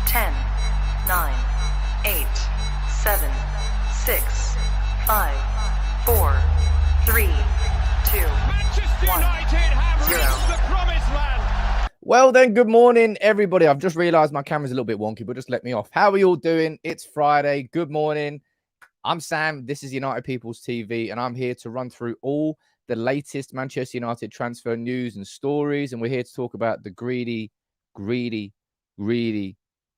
10, 9, 8, 7, 6, 5, 4, 3, 2, 1, United have 0. reached the promised land. Well then, good morning, everybody. I've just realised my camera's a little bit wonky, but just let me off. How are you all doing? It's Friday. Good morning. I'm Sam. This is United People's TV, and I'm here to run through all the latest Manchester United transfer news and stories. And we're here to talk about the greedy,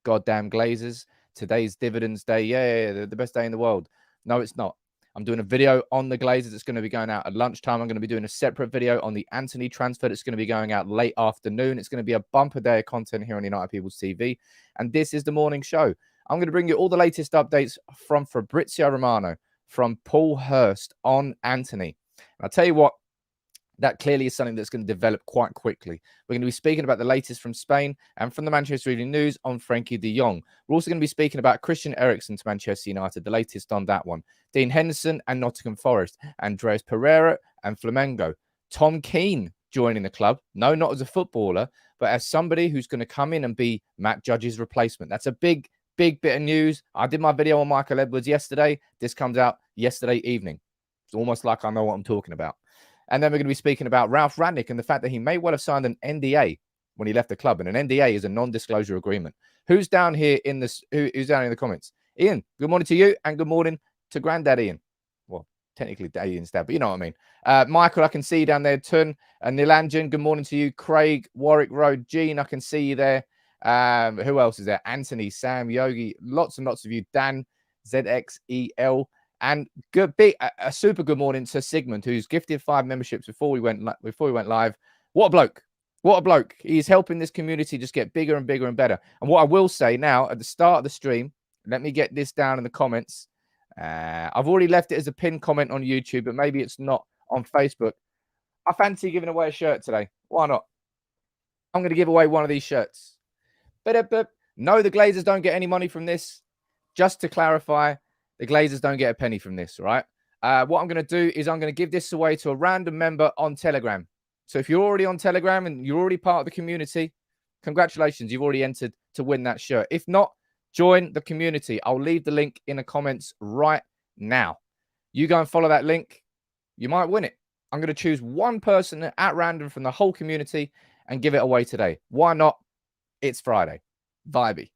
goddamn Glazers. Today's dividends day. Yeah, the best day in the world. No, it's not. I'm doing a video on the Glazers. It's going to be going out at lunchtime. I'm going to be doing a separate video on the Antony transfer. That's going to be going out late afternoon. It's going to be a bumper day of content here on United People's TV. And this is the morning show. I'm going to bring you all the latest updates from Fabrizio Romano, from Paul Hirst on Antony. And I'll tell you what, that clearly is something that's going to develop quite quickly. We're going to be speaking about the latest from Spain and from the Manchester Evening News on Frenkie de Jong. We're also going to be speaking about Christian Eriksen to Manchester United, the latest on that one. Dean Henderson and Nottingham Forest. Andreas Pereira and Flamengo. Tom Keane joining the club. No, not as a footballer, but as somebody who's going to come in and be Matt Judge's replacement. That's a big bit of news. I did my video on Michael Edwards yesterday. This comes out yesterday evening. It's almost like I know what I'm talking about. And then we're going to be speaking about Ralph Rangnick and the fact that he may well have signed an NDA when he left the club. And an NDA is a non-disclosure agreement. Who's down here in this? Who's down in the comments? Ian, good morning to you, and good morning to Granddad Ian. Well, technically Ian's dad, but you know what I mean. Michael, I can see you down there. Tun and Nilanjan, good morning to you. Craig, Warwick Road, Gene, I can see you there. Who else is there? Anthony, Sam, Yogi, lots and lots of you. Dan, ZXEL. And a super good morning to Sigmund, who's gifted 5 memberships before we went live. What a bloke. What a bloke. He's helping this community just get bigger and bigger and better. And what I will say now, at the start of the stream, let me get this down in the comments. I've already left it as a pinned comment on YouTube, but maybe it's not on Facebook. I fancy giving away a shirt today. Why not? I'm going to give away one of these shirts. But no, the Glazers don't get any money from this. Just to clarify, the Glazers don't get a penny from this, right? What I'm going to do is I'm going to give this away to a random member on Telegram. So if you're already on Telegram and you're already part of the community, congratulations, you've already entered to win that shirt. If not, join the community. I'll leave the link in the comments right now. You go and follow that link. You might win it. I'm going to choose one person at random from the whole community and give it away today. Why not? It's Friday. Vibey.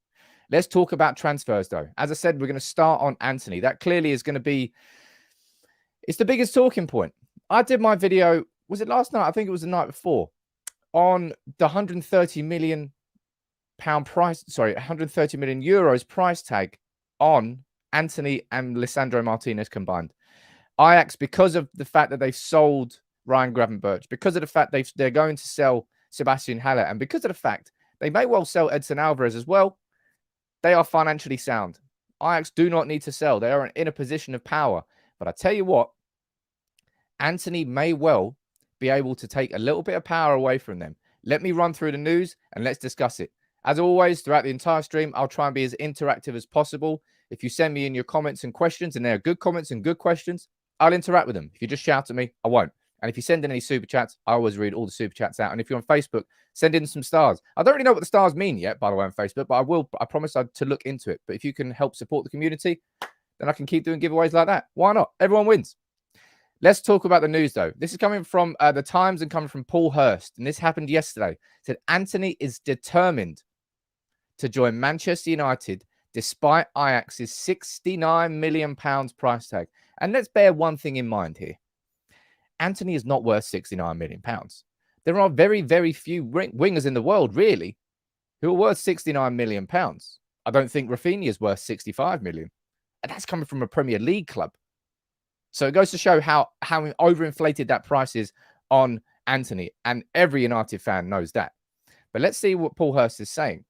Let's talk about transfers, though. As I said, we're going to start on Antony. That clearly is going to be... It's the biggest talking point. I did my video... Was it last night? I think it was the night before. On the 130 million pound price... Sorry, 130 million euros price tag on Antony and Lisandro Martinez combined. Ajax, because of the fact that they've sold Ryan Gravenberch, because of the fact they're going to sell Sebastian Haller, and because of the fact they may well sell Edson Alvarez as well, they are financially sound. Ajax do not need to sell. They are in a position of power. But I tell you what, Antony may well be able to take a little bit of power away from them. Let me run through the news and let's discuss it. As always, throughout the entire stream, I'll try and be as interactive as possible. If you send me in your comments and questions, and they're good comments and good questions, I'll interact with them. If you just shout at me, I won't. And if you send in any super chats, I always read all the super chats out. And if you're on Facebook, send in some stars. I don't really know what the stars mean yet, by the way, on Facebook, but I will. I promise to look into it. But if you can help support the community, then I can keep doing giveaways like that. Why not? Everyone wins. Let's talk about the news, though. This is coming from the Times and coming from Paul Hirst. And this happened yesterday. It said Antony is determined to join Manchester United despite Ajax's £69 million price tag. And let's bear one thing in mind here. Antony is not worth £69 million. There are very, very few wingers in the world, really, who are worth £69 million. I don't think Rafinha is worth £65 million. And that's coming from a Premier League club. So it goes to show how overinflated that price is on Antony. And every United fan knows that. But let's see what Paul Hirst is saying.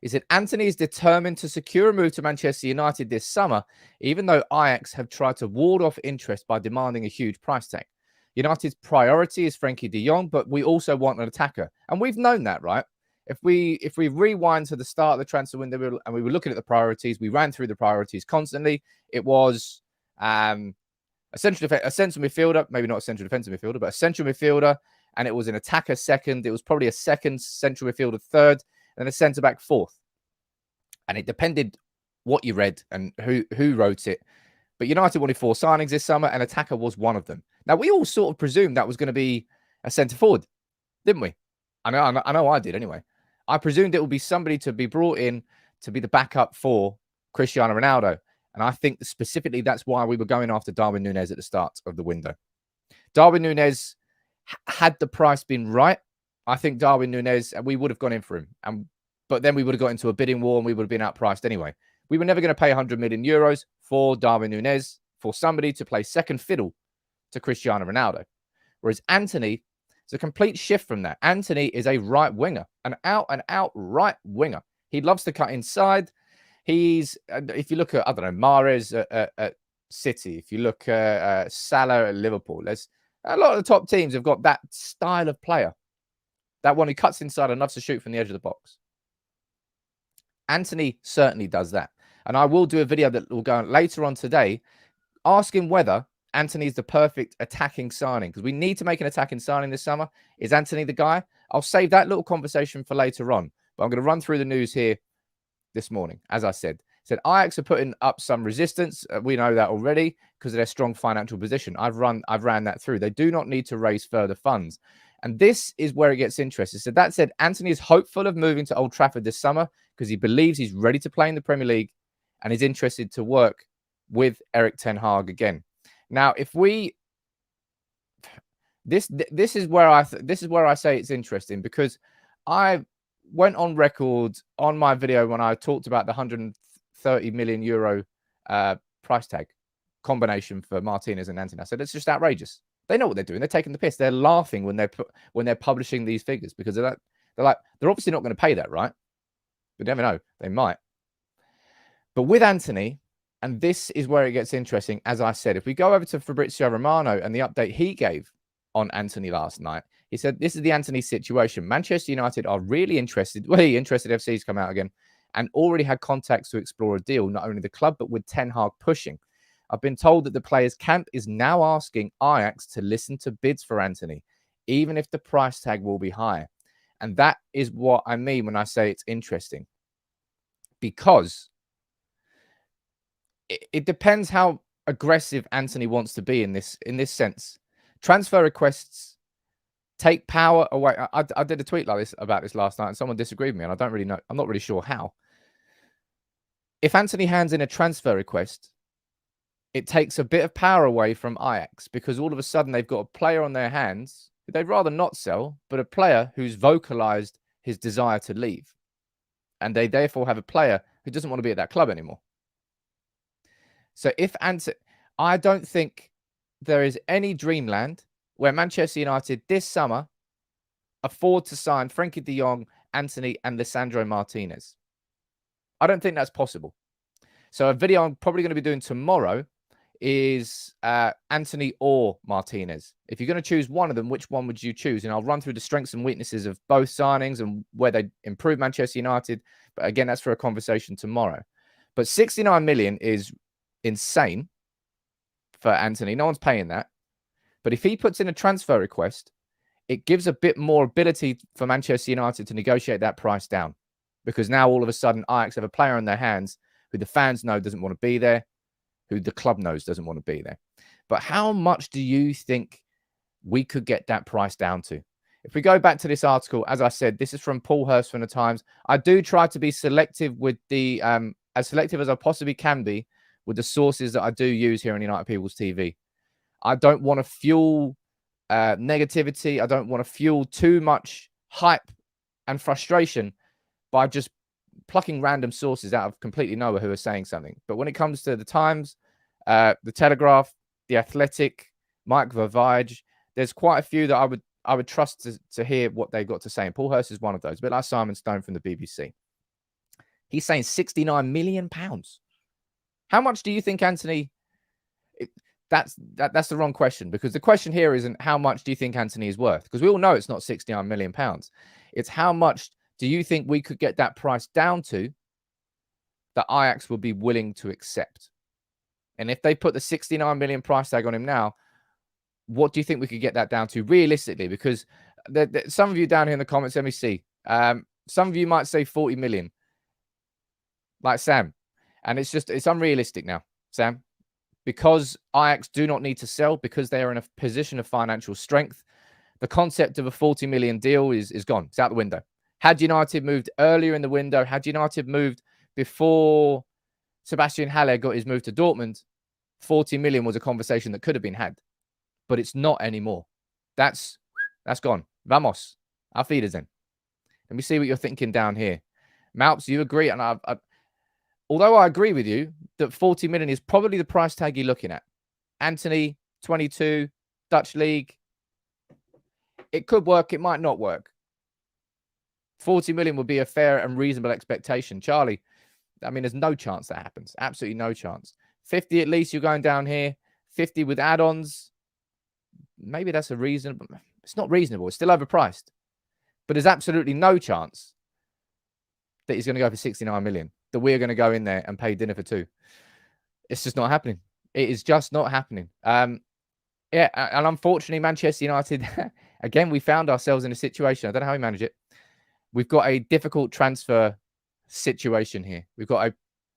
He said, Antony is determined to secure a move to Manchester United this summer, even though Ajax have tried to ward off interest by demanding a huge price tag. United's priority is Frenkie de Jong, but we also want an attacker. And we've known that, right? If we rewind to the start of the transfer window and we were looking at the priorities, we ran through the priorities constantly. It was a central midfielder, maybe not a central defensive midfielder, but a central midfielder, and it was an attacker second. It was probably a second central midfielder third, and a centre-back fourth. And it depended what you read and who wrote it. But United wanted 4 signings this summer, and attacker was one of them. Now, we all sort of presumed that was going to be a centre forward, didn't we? I know I did anyway. I presumed it would be somebody to be brought in to be the backup for Cristiano Ronaldo. And I think specifically that's why we were going after Darwin Núñez at the start of the window. Darwin Núñez, had the price been right, I think Darwin Núñez, we would have gone in for him. But then we would have got into a bidding war and we would have been outpriced anyway. We were never going to pay 100 million euros for Darwin Núñez, for somebody to play second fiddle to Cristiano Ronaldo. Whereas Antony, it's a complete shift from that. Antony is a right winger, an out-and-out right winger. He loves to cut inside. He's, if you look at, I don't know, Mahrez at City, if you look at Salah at Liverpool, there's a lot of the top teams have got that style of player. That one who cuts inside and loves to shoot from the edge of the box. Antony certainly does that. And I will do a video that will go on later on today asking whether Antony is the perfect attacking signing, because we need to make an attacking signing this summer. Is Antony the guy? I'll save that little conversation for later on. But I'm going to run through the news here this morning. As I said, Ajax are putting up some resistance. We know that already because of their strong financial position. I've ran that through. They do not need to raise further funds. And this is where it gets interesting. So that said, Antony is hopeful of moving to Old Trafford this summer because he believes he's ready to play in the Premier League and is interested to work with Erik ten Hag again. Now, if we, this is where I say it's interesting, because I went on record on my video when I talked about the 130 million euro price tag combination for Martinez and Antony. I said it's just outrageous. They know what they're doing. They're taking the piss. They're laughing when they're publishing these figures because they're obviously not going to pay that, right? But you never know. They might. But with Antony, and this is where it gets interesting, as I said, if we go over to Fabrizio Romano and the update he gave on Antony last night, he said, this is the Antony situation. Manchester United are really interested. Well, interested FC's come out again and already had contacts to explore a deal, not only the club, but with Ten Hag pushing. I've been told that the players' camp is now asking Ajax to listen to bids for Antony, even if the price tag will be higher. And that is what I mean when I say it's interesting. Because it depends how aggressive Antony wants to be in this sense. Transfer requests take power away. I did a tweet like this about this last night and someone disagreed with me and I don't really know. I'm not really sure how. If Antony hands in a transfer request, it takes a bit of power away from Ajax because all of a sudden they've got a player on their hands who they'd rather not sell, but a player who's vocalized his desire to leave. And they therefore have a player who doesn't want to be at that club anymore. So if Antony, I don't think there is any dreamland where Manchester United this summer afford to sign Frenkie de Jong, Antony, and Lisandro Martinez. I don't think that's possible. So a video I'm probably going to be doing tomorrow is Antony or Martinez. If you're going to choose one of them, which one would you choose? And I'll run through the strengths and weaknesses of both signings and where they improve Manchester United. But again, that's for a conversation tomorrow. But 69 million is insane for Antony. No one's paying that. But if he puts in a transfer request, it gives a bit more ability for Manchester United to negotiate that price down. Because now all of a sudden Ajax have a player in their hands who the fans know doesn't want to be there, who the club knows doesn't want to be there. But how much do you think we could get that price down to? If we go back to this article, as I said, this is from Paul Hirst from the Times. I do try to be selective with the, as selective as I possibly can be with the sources that I do use here on United People's TV. I don't want to fuel negativity. I don't want to fuel too much hype and frustration by just plucking random sources out of completely nowhere who are saying something. But when it comes to the Times, the Telegraph, the Athletic, Mike Vervige, there's quite a few that I would trust to hear what they've got to say. And Paul Hirst is one of those, a bit like Simon Stone from the BBC. He's saying £69 million. How much do you think Antony? That's the wrong question, because the question here isn't how much do you think Antony is worth, because we all know it's not £69 million. It's how much do you think we could get that price down to that Ajax will be willing to accept? And if they put the 69 million price tag on him now, what do you think we could get that down to realistically? Because some of you down here in the comments, let me see. Some of you might say 40 million. like Sam. And it's unrealistic now, Sam, because Ajax do not need to sell because they are in a position of financial strength. The concept of a 40 million deal is gone. It's out the window. Had United moved earlier in the window, had United moved before Sebastian Haller got his move to Dortmund, 40 million was a conversation that could have been had. But it's not anymore. That's gone. Vamos. Auf Wiedersehen. Let me see what you're thinking down here. Malps, you agree? And although I agree with you that 40 million is probably the price tag you're looking at. Antony, 22, Dutch League. It could work. It might not work. 40 million would be a fair and reasonable expectation. Charlie, I mean, there's no chance that happens. Absolutely no chance. 50 at least, you're going down here. 50 with add-ons. Maybe that's a reasonable. It's not reasonable. It's still overpriced. But there's absolutely no chance that he's going to go for 69 million. That we're going to go in there and pay dinner for two. It's just not happening. It is just not happening. Yeah, and unfortunately, Manchester United, again, we found ourselves in a situation. I don't know how we manage it. We've got a difficult transfer situation here. We've got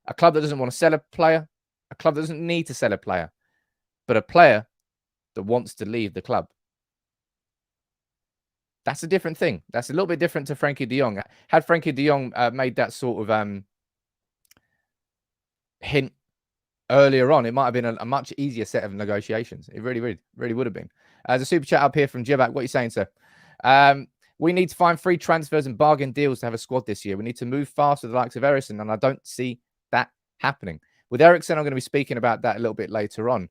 a club that doesn't want to sell a player, a club that doesn't need to sell a player, but a player that wants to leave the club. That's a different thing. That's a little bit different to Frenkie de Jong. Had Frenkie de Jong made that sort of hint earlier on, it might have been a much easier set of negotiations. It really would have been. There's a super chat up here from Jibak. What are you saying, sir? We need to find free transfers and bargain deals to have a squad this year. We need to move fast with the likes of Eriksen, and I don't see that happening. With Eriksen, I'm going to be speaking about that a little bit later on.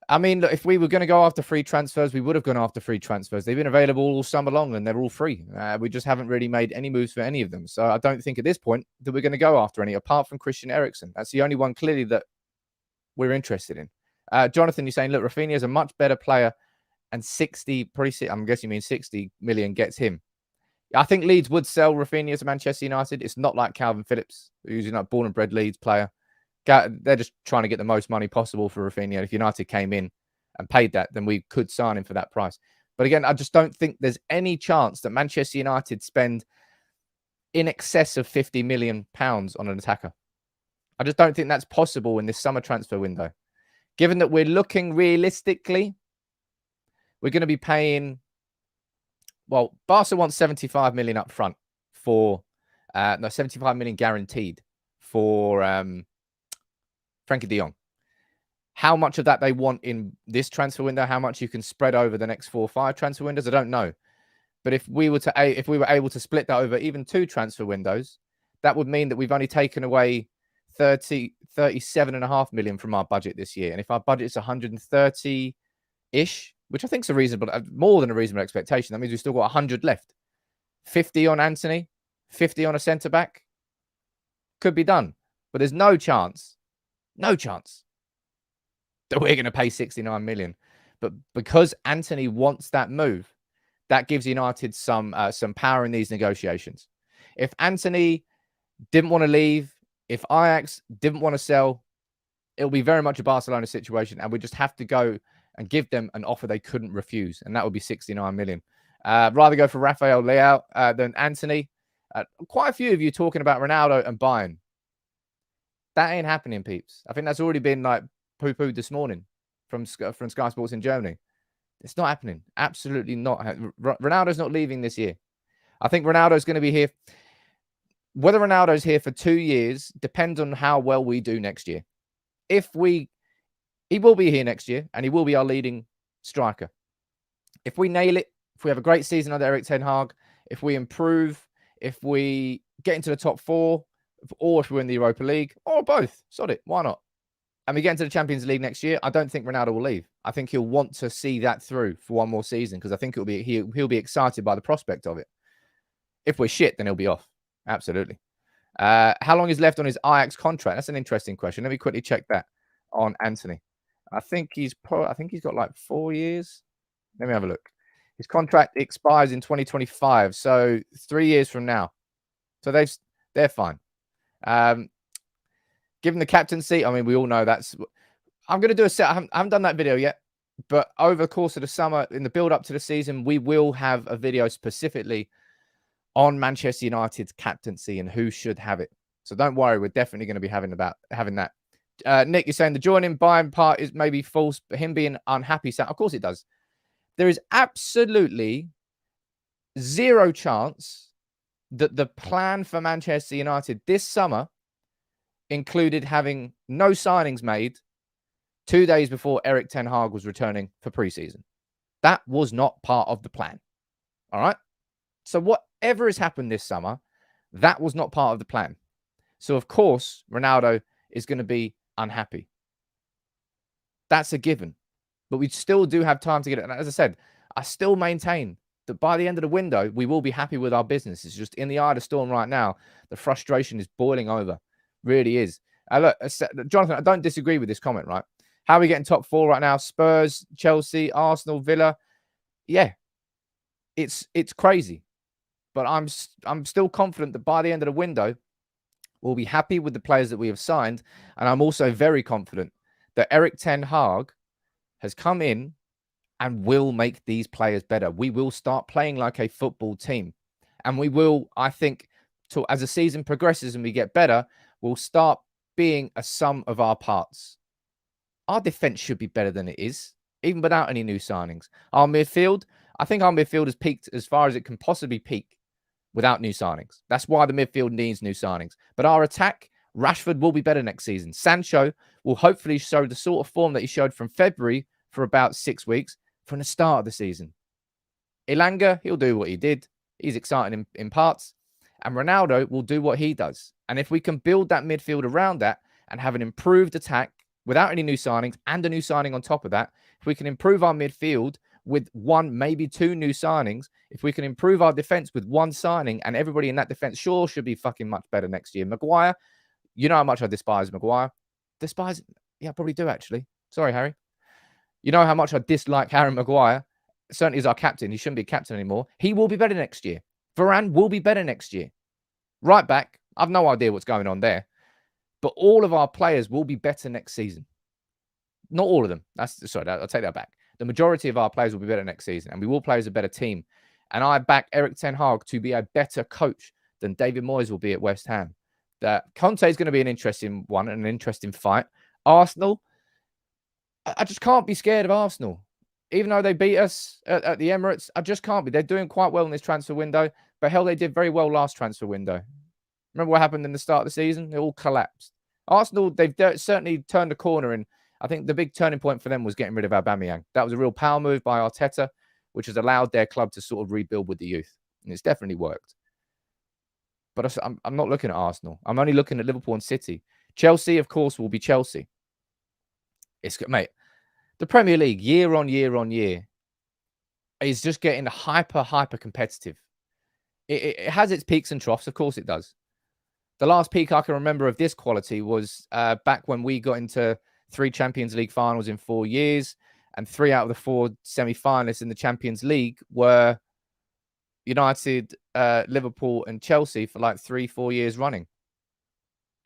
I mean, look, if we were going to go after free transfers, we would have gone after free transfers. They've been available all summer long, and they're all free. We just haven't really made any moves for any of them. So I don't think at this point that we're going to go after any, apart from Christian Eriksen. That's the only one clearly that we're interested in. Jonathan, you're saying, look, Rafinha is a much better player, and 60, probably, I'm guessing you mean 60 million gets him. I think Leeds would sell Rafinha to Manchester United. It's not like Calvin Phillips, who's a born and bred Leeds player. They're just trying to get the most money possible for Rafinha. If United came in and paid that, then we could sign him for that price. But again, I just don't think there's any chance that Manchester United spend in excess of £50 million on an attacker. I just don't think that's possible in this summer transfer window. Given that we're looking realistically, we're going to be paying, well, Barca wants 75 million up front for, 75 million guaranteed for Frankie de Jong. How much of that they want in this transfer window, how much you can spread over the next 4 or 5 transfer windows, I don't know. But if we were able to split that over even 2 transfer windows, that would mean that we've only taken away 37.5 million from our budget this year. And if our budget's 130-ish, which I think is a reasonable, more than a reasonable expectation, that means we've still got 100 left. 50 on Antony, 50 on a centre-back. Could be done. But there's no chance that we're going to pay 69 million. But because Antony wants that move, that gives United some power in these negotiations. If Antony didn't want to leave, if Ajax didn't want to sell, it'll be very much a Barcelona situation, and we just have to go and give them an offer they couldn't refuse, and that would be 69 million. Rather go for Rafael Leao than Antony. Quite a few of you talking about Ronaldo and Bayern. That ain't happening, peeps. I think that's already been like poo-pooed this morning from Sky Sports in Germany. It's not happening. Absolutely not. Ronaldo's not leaving this year. I think Ronaldo's going to be here. Whether Ronaldo's here for 2 years depends on how well we do next year. He will be here next year, and he will be our leading striker. If we nail it, if we have a great season under Erik ten Hag, if we improve, if we get into the top 4, or if we win the Europa League, or both, sod it, why not? And we get into the Champions League next year, I don't think Ronaldo will leave. I think he'll want to see that through for one more season, because I think he'll be excited by the prospect of it. If we're shit, then he'll be off. Absolutely. How long is left on his Ajax contract? That's an interesting question. Let me quickly check that on Antony. I think he's got like 4 years. Let me have a look. His contract expires in 2025, so 3 years from now. So they're fine. Given the captaincy, I mean, we all know that's. I'm going to do a set. I haven't done that video yet, but over the course of the summer, in the build up to the season, we will have a video specifically on Manchester United's captaincy and who should have it. So don't worry, we're definitely going to be having that. Nick, you're saying the joining buying part is maybe false, but him being unhappy, of course it does. There is absolutely zero chance that the plan for Manchester United this summer included having no signings made 2 days before Erik ten Hag was returning for pre-season. That was not part of the plan. All right? So whatever has happened this summer, that was not part of the plan. So, of course, Ronaldo is going to be unhappy. That's a given. But we still do have time to get it. And as I said, I still maintain that by the end of the window, we will be happy with our business. It's just in the eye of the storm right now. The frustration is boiling over. Really is. Look, Jonathan, I don't disagree with this comment, right? How are we getting top 4 right now? Spurs, Chelsea, Arsenal, Villa. Yeah, it's crazy. But I'm still confident that by the end of the window, we'll be happy with the players that we have signed. And I'm also very confident that Erik ten Hag has come in and will make these players better. We will start playing like a football team. And we will, I think, as the season progresses and we get better, we'll start being a sum of our parts. Our defense should be better than it is, even without any new signings. Our midfield, I think our midfield has peaked as far as it can possibly peak without new signings. That's why the midfield needs new signings. But our attack, Rashford will be better next season. Sancho will hopefully show the sort of form that he showed from February for about 6 weeks from the start of the season. Elanga, he'll do what he did. He's exciting in parts. And Ronaldo will do what he does. And if we can build that midfield around that and have an improved attack without any new signings and a new signing on top of that, if we can improve our midfield with 1, maybe 2 new signings, if we can improve our defense with 1 signing and everybody in that defense sure should be fucking much better next year. Maguire, you know how much I despise Maguire. Yeah, I probably do actually. Sorry, Harry. You know how much I dislike Harry Maguire. Certainly as our captain. He shouldn't be captain anymore. He will be better next year. Varane will be better next year. Right back, I've no idea what's going on there. But all of our players will be better next season. Not all of them. Sorry, I'll take that back. The majority of our players will be better next season, and we will play as a better team. And I back Erik ten Hag to be a better coach than David Moyes will be at West Ham. Conte is going to be an interesting one and an interesting fight. Arsenal, I just can't be scared of Arsenal. Even though they beat us at the Emirates, I just can't be. They're doing quite well in this transfer window. But hell, they did very well last transfer window. Remember what happened in the start of the season? It all collapsed. Arsenal, they've certainly turned a corner. And I think the big turning point for them was getting rid of Aubameyang. That was a real power move by Arteta, which has allowed their club to sort of rebuild with the youth. And it's definitely worked. But I'm not looking at Arsenal. I'm only looking at Liverpool and City. Chelsea, of course, will be Chelsea. Mate, the Premier League, year on year, is just getting hyper competitive. It has its peaks and troughs. Of course it does. The last peak I can remember of this quality was back when we got into 3 Champions League finals in 4 years, and 3 out of the 4 semi-finalists in the Champions League were United, Liverpool, and Chelsea for like 3-4 years running.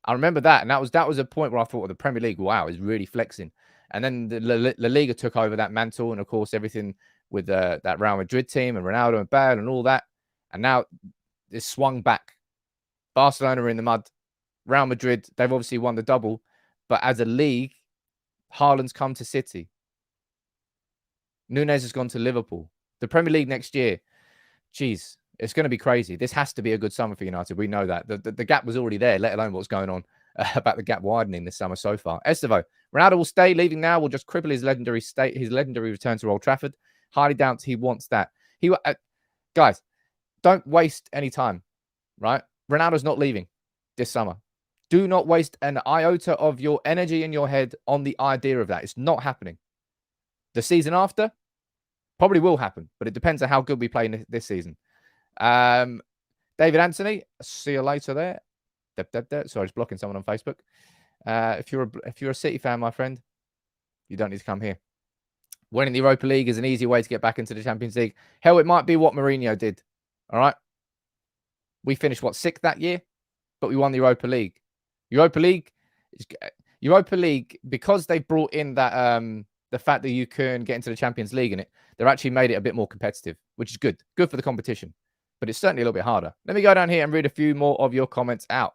I remember that, and that was a point where I thought, the Premier League, wow, is really flexing. And then the La Liga took over that mantle, and of course everything with that Real Madrid team and Ronaldo and Bale and all that. And now it's swung back. Barcelona are in the mud. Real Madrid, they've obviously won the double. But as a league, Haaland's come to City. Núñez has gone to Liverpool. The Premier League next year, geez, it's going to be crazy. This has to be a good summer for United. We know that. The gap was already there, let alone what's going on about the gap widening this summer so far. Estevo, Ronaldo will stay. Leaving now will just cripple his legendary return to Old Trafford. Highly doubt he wants that. Guys, don't waste any time, right? Ronaldo's not leaving this summer. Do not waste an iota of your energy in your head on the idea of that. It's not happening. The season after probably will happen, but it depends on how good we play this season. David Antony, see you later there. Sorry, it's blocking someone on Facebook. If you're a City fan, my friend, you don't need to come here. Winning the Europa League is an easy way to get back into the Champions League. Hell, it might be what Mourinho did. All right. We finished, 6th that year? But we won the Europa League. Europa League, because they brought in that the fact that you can get into the Champions League in it, they've actually made it a bit more competitive, which is good. Good for the competition. But it's certainly a little bit harder. Let me go down here and read a few more of your comments out.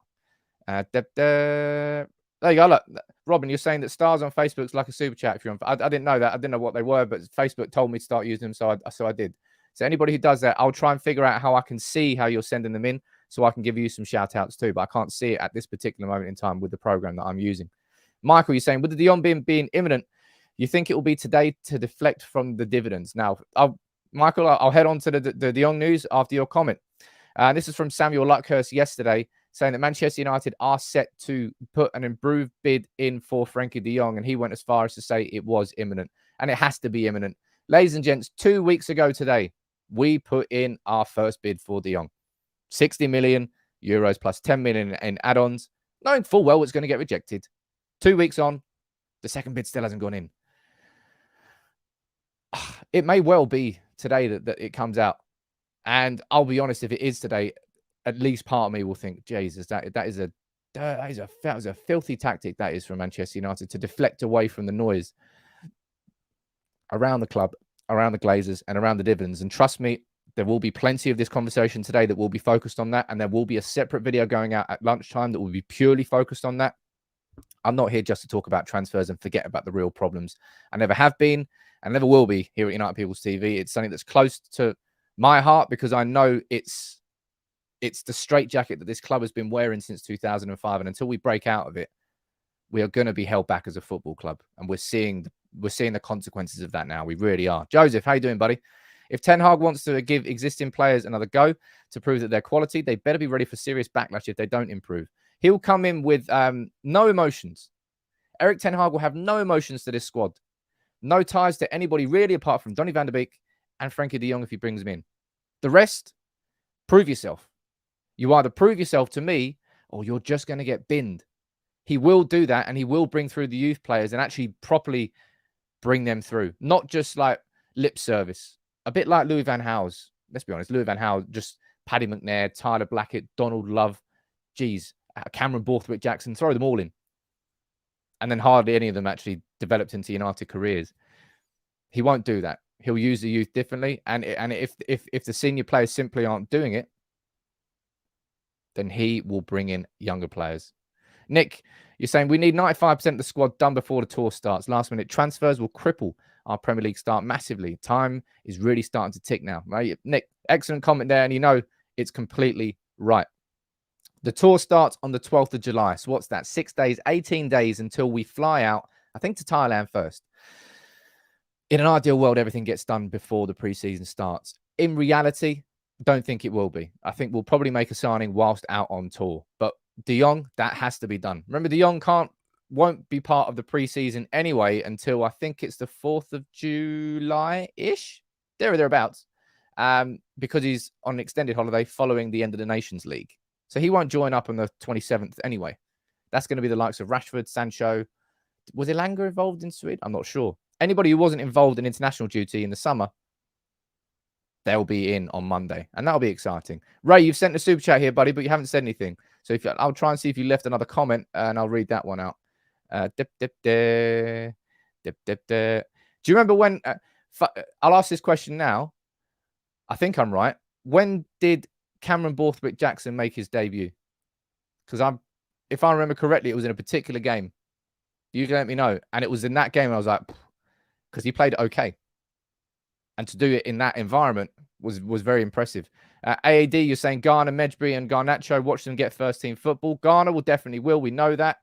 There you go. Look, Robin, you're saying that stars on Facebook's like a super chat. If you're on, I didn't know that. I didn't know what they were, but Facebook told me to start using them, so I did. So anybody who does that, I'll try and figure out how I can see how you're sending them in, so I can give you some shout outs too. But I can't see it at this particular moment in time with the program that I'm using. Michael, you're saying with the De Jong being imminent, you think it will be today to deflect from the dividends? Now, Michael, I'll head on to the De Jong news after your comment. This is from Samuel Luckhurst yesterday, saying that Manchester United are set to put an improved bid in for Frenkie de Jong, and he went as far as to say it was imminent, and it has to be imminent. Ladies and gents, 2 weeks ago today, we put in our first bid for de Jong. 60 million euros plus 10 million in add-ons, knowing full well it's going to get rejected. 2 weeks on, the second bid still hasn't gone in. It may well be today that it comes out. And I'll be honest, if it is today, at least part of me will think, Jesus, that is a filthy tactic that is from Manchester United to deflect away from the noise around the club, around the Glazers, and around the dividends. And trust me, there will be plenty of this conversation today that will be focused on that. And there will be a separate video going out at lunchtime that will be purely focused on that. I'm not here just to talk about transfers and forget about the real problems. I never have been and never will be here at United People's TV. It's something that's close to my heart because I know it's the straitjacket that this club has been wearing since 2005. And until we break out of it, we are going to be held back as a football club. And we're seeing the consequences of that now. We really are. Joseph, how you doing, buddy? If Ten Hag wants to give existing players another go to prove that they're quality, they better be ready for serious backlash if they don't improve. He'll come in with no emotions. Erik Ten Hag will have no emotions to this squad. No ties to anybody really apart from Donny van der Beek and Frenkie de Jong if he brings them in. The rest, prove yourself. You either prove yourself to me or you're just going to get binned. He will do that and he will bring through the youth players and actually properly bring them through. Not just like lip service. A bit like Louis van Gaal's. Let's be honest. Louis van Gaal, just Paddy McNair, Tyler Blackett, Donald Love. Geez, Cameron Borthwick-Jackson. Throw them all in. And then hardly any of them actually developed into United careers. He won't do that. He'll use the youth differently. And if the senior players simply aren't doing it, then he will bring in younger players. Nick, you're saying we need 95% of the squad done before the tour starts. Last minute transfers will cripple our Premier League start massively. Time is really starting to tick now. Right? Nick, excellent comment there. And you know it's completely right. The tour starts on the 12th of July. So what's that? 6 days, 18 days until we fly out, I think, to Thailand first. In an ideal world, everything gets done before the preseason starts. In reality, don't think it will be. I think we'll probably make a signing whilst out on tour. But De Jong, that has to be done. Remember, De Jong won't be part of the preseason anyway until I think it's the 4th of July-ish. There or thereabouts. Because he's on an extended holiday following the end of the Nations League. So he won't join up on the 27th anyway. That's going to be the likes of Rashford, Sancho. Was Elanga involved in Sweden? I'm not sure. Anybody who wasn't involved in international duty in the summer, they'll be in on Monday. And that'll be exciting. Ray, you've sent a super chat here, buddy, but you haven't said anything. So I'll try and see if you left another comment and I'll read that one out. Do you remember when... I'll ask this question now. I think I'm right. When did Cameron Borthwick-Jackson make his debut? Because if I remember correctly, it was in a particular game. You can let me know. And it was in that game I was like, because he played okay. And to do it in that environment was very impressive. AAD, you're saying Garner, Medjbury and Garnacho, watch them get first team football. Garner will. We know that.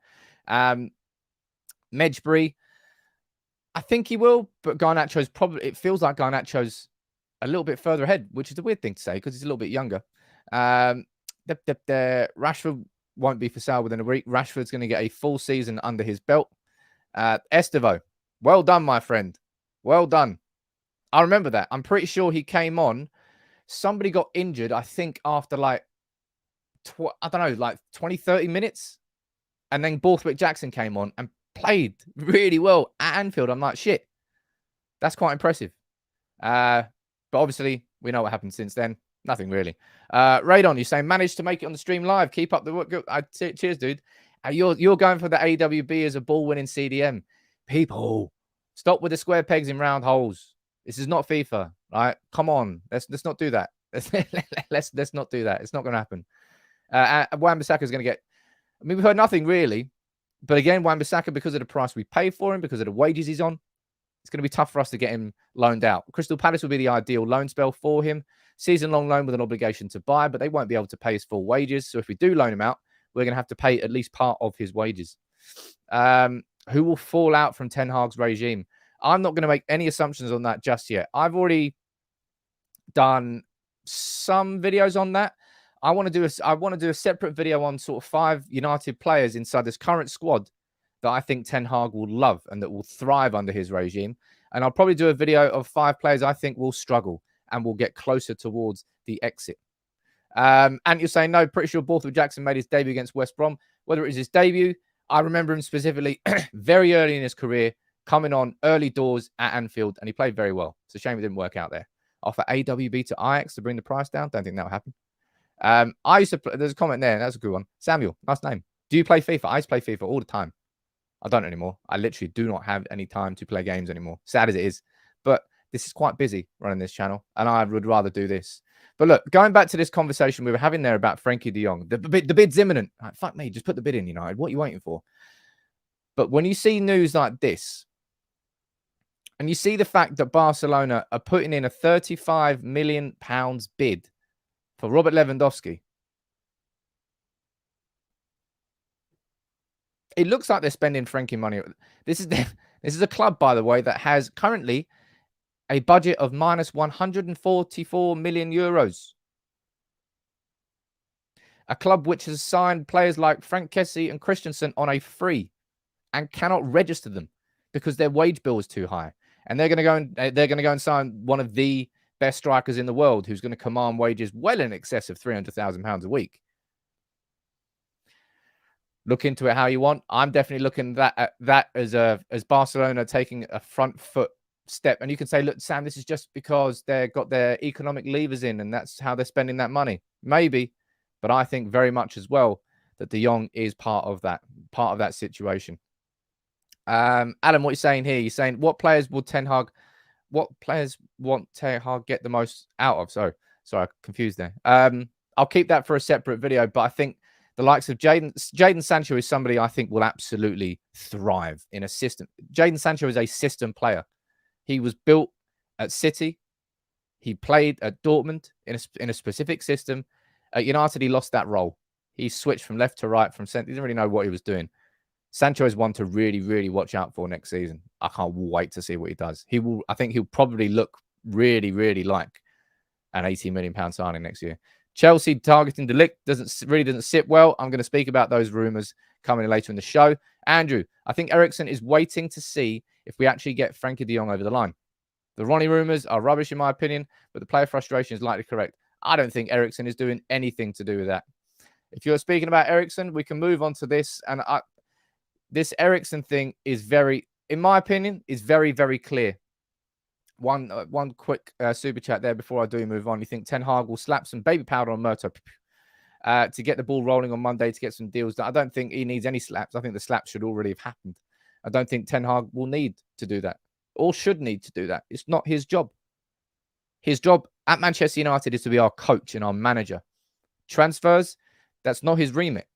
Medjbury, I think he will, but Garnacho's it feels like Garnacho's a little bit further ahead, which is a weird thing to say because he's a little bit younger. Rashford won't be for sale within a week. Rashford's going to get a full season under his belt. Estevo, well done, my friend. Well done. I remember that. I'm pretty sure he came on. Somebody got injured, I think, after like 20, 30 minutes. And then Borthwick-Jackson came on and played really well at Anfield. I'm like, shit. That's quite impressive. But obviously, we know what happened since then. Nothing really. Radon, you're saying managed to make it on the stream live. Keep up the work. Cheers, dude. You're going for the AWB as a ball-winning CDM. People, stop with the square pegs in round holes. This is not FIFA, right? Come on, let's not do that. Let's not do that. It's not going to happen. Wan-Bissaka is going to get I mean, we've heard nothing really. But again, Wan-Bissaka, because of the price we pay for him, because of the wages he's on, it's going to be tough for us to get him loaned out. Crystal Palace would be the ideal loan spell for him. Season-long loan with an obligation to buy, but they won't be able to pay his full wages. So if we do loan him out, we're going to have to pay at least part of his wages. Who will fall out from Ten Hag's regime? I'm not going to make any assumptions on that just yet. I've already done some videos on that. I want to do a separate video on sort of 5 United players inside this current squad that I think Ten Hag will love and that will thrive under his regime. And I'll probably do a video of 5 players I think will struggle and will get closer towards the exit. And you're saying, no, pretty sure Borthwick Jackson made his debut against West Brom. Whether it was his debut, I remember him specifically very early in his career, coming on early doors at Anfield, and he played very well. It's a shame it didn't work out there. Offer AWB to Ajax to bring the price down. Don't think that'll happen. I used to play, there's a comment there. That's a good one. Samuel, nice name. Do you play FIFA? I used to play FIFA all the time. I don't anymore. I literally do not have any time to play games anymore. Sad as it is. But this is quite busy running this channel, and I would rather do this. But look, going back to this conversation we were having there about Frenkie de Jong, the bid's imminent. Like, fuck me, just put the bid in, United. What are you waiting for? But when you see news like this, and you see the fact that Barcelona are putting in a £35 million bid for Robert Lewandowski, it looks like they're spending Frenkie money. This is a club, by the way, that has currently a budget of minus 144 million euros. A club which has signed players like Frank Kessie and Christensen on a free and cannot register them because their wage bill is too high. And they're going to go and sign one of the best strikers in the world who's going to command wages well in excess of £300,000 a week. Look into it how you want. I'm definitely looking at that as Barcelona taking a front foot step. And you can say, look, Sam, this is just because they've got their economic levers in and that's how they're spending that money. Maybe. But I think very much as well that De Jong is part of that situation. Alan, what you're saying here, you're saying what players want Ten Hag get the most out of? Sorry, I'm confused there. I'll keep that for a separate video, but I think the likes of Jadon Sancho is somebody I think will absolutely thrive in a system. Jadon Sancho is a system player. He was built at City. He played at Dortmund in a specific system. At United, he lost that role. He switched from left to right, from centre. He didn't really know what he was doing. Sancho is one to really, really watch out for next season. I can't wait to see what he does. I think he'll probably look really, really like an £80 million signing next year. Chelsea targeting De Ligt doesn't sit well. I'm going to speak about those rumours coming later in the show. Andrew, I think Eriksen is waiting to see if we actually get Frenkie de Jong over the line. The Ronnie rumours are rubbish in my opinion, but the player frustration is likely correct. I don't think Eriksen is doing anything to do with that. If you're speaking about Eriksen, we can move on to this. And this Eriksen thing is in my opinion, is very, very clear. One quick super chat there before I do move on. You think Ten Hag will slap some baby powder on Murto to get the ball rolling on Monday to get some deals done? I don't think he needs any slaps. I think the slaps should already have happened. I don't think Ten Hag will need to do that or should need to do that. It's not his job. His job at Manchester United is to be our coach and our manager. Transfers, that's not his remit.